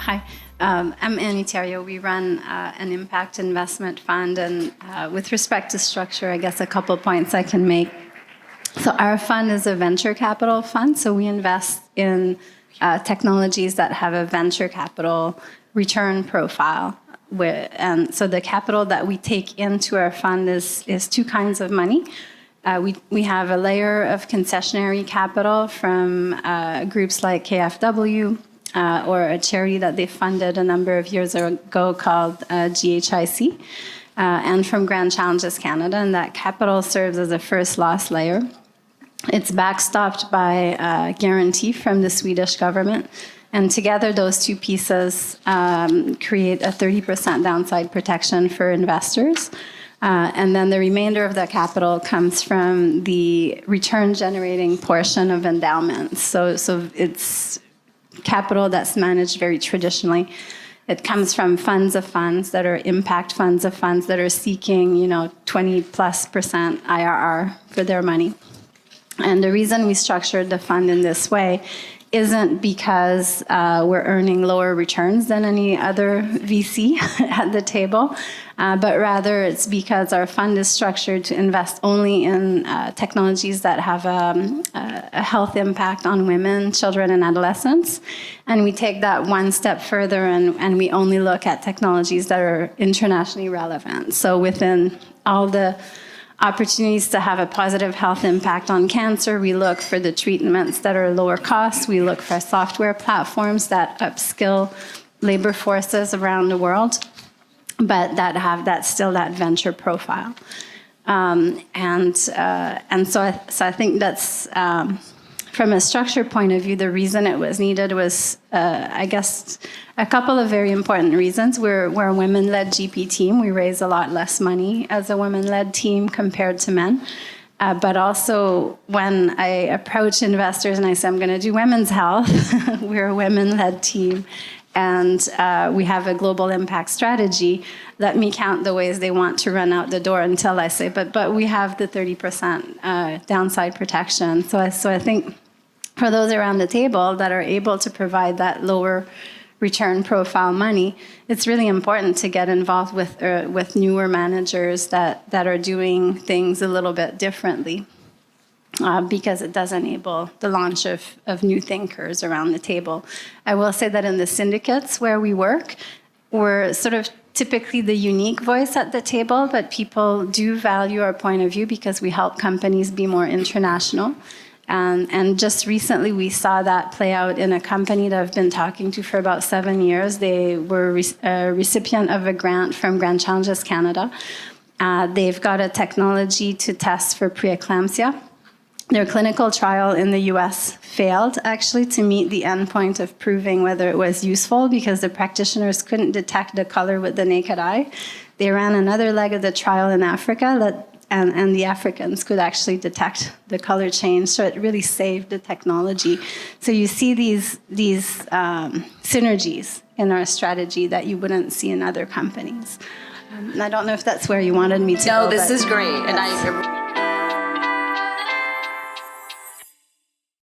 Hi, I'm Annie Theriault. We run an impact investment fund, and with respect to structure, I guess a couple points I can make. So our fund is a venture capital fund, so we invest in technologies that have a venture capital return profile. And so the capital that we take into our fund is two kinds of money. We have a layer of concessionary capital from groups like KfW, or a charity that they funded a number of years ago called GHIC, and from Grand Challenges Canada, and that capital serves as a first loss layer. It's backstopped by a guarantee from the Swedish government, and together those two pieces create a 30% downside protection for investors. And then the remainder of the capital comes from the return-generating portion of endowments. So it's capital that's managed very traditionally. It comes from funds of funds that are impact funds of funds that are seeking, 20+% IRR for their money. And the reason we structured the fund in this way isn't because we're earning lower returns than any other VC at the table, but rather it's because our fund is structured to invest only in technologies that have a health impact on women, children, and adolescents. And we take that one step further, and we only look at technologies that are internationally relevant. So within all the opportunities to have a positive health impact on cancer, we look for the treatments that are lower cost. We look for software platforms that upskill labor forces around the world, but that have that venture profile. And so I think that's, from a structure point of view, the reason it was needed was, I guess, a couple of very important reasons. We're a women-led GP team. We raise a lot less money as a women-led team compared to men. But also, when I approach investors and I say, I'm going to do women's health, we're a women-led team, and we have a global impact strategy. Let me count the ways they want to run out the door until I say, but we have the 30% downside protection. So I think for those around the table that are able to provide that lower return profile money, it's really important to get involved with newer managers that are doing things a little bit differently, because it does enable the launch of new thinkers around the table. I will say that in the syndicates where we work, we're sort of typically the unique voice at the table, but people do value our point of view because we help companies be more international. And just recently, we saw that play out in a company that I've been talking to for about 7 years. They were a recipient of a grant from Grand Challenges Canada. They've got a technology to test for preeclampsia. Their clinical trial in the US failed, actually, to meet the endpoint of proving whether it was useful because the practitioners couldn't detect the color with the naked eye. They ran another leg of the trial in Africa and the Africans could actually detect the color change, so it really saved the technology. So you see these synergies in our strategy that you wouldn't see in other companies. And I don't know if that's where you wanted me to go. No, this is great, and I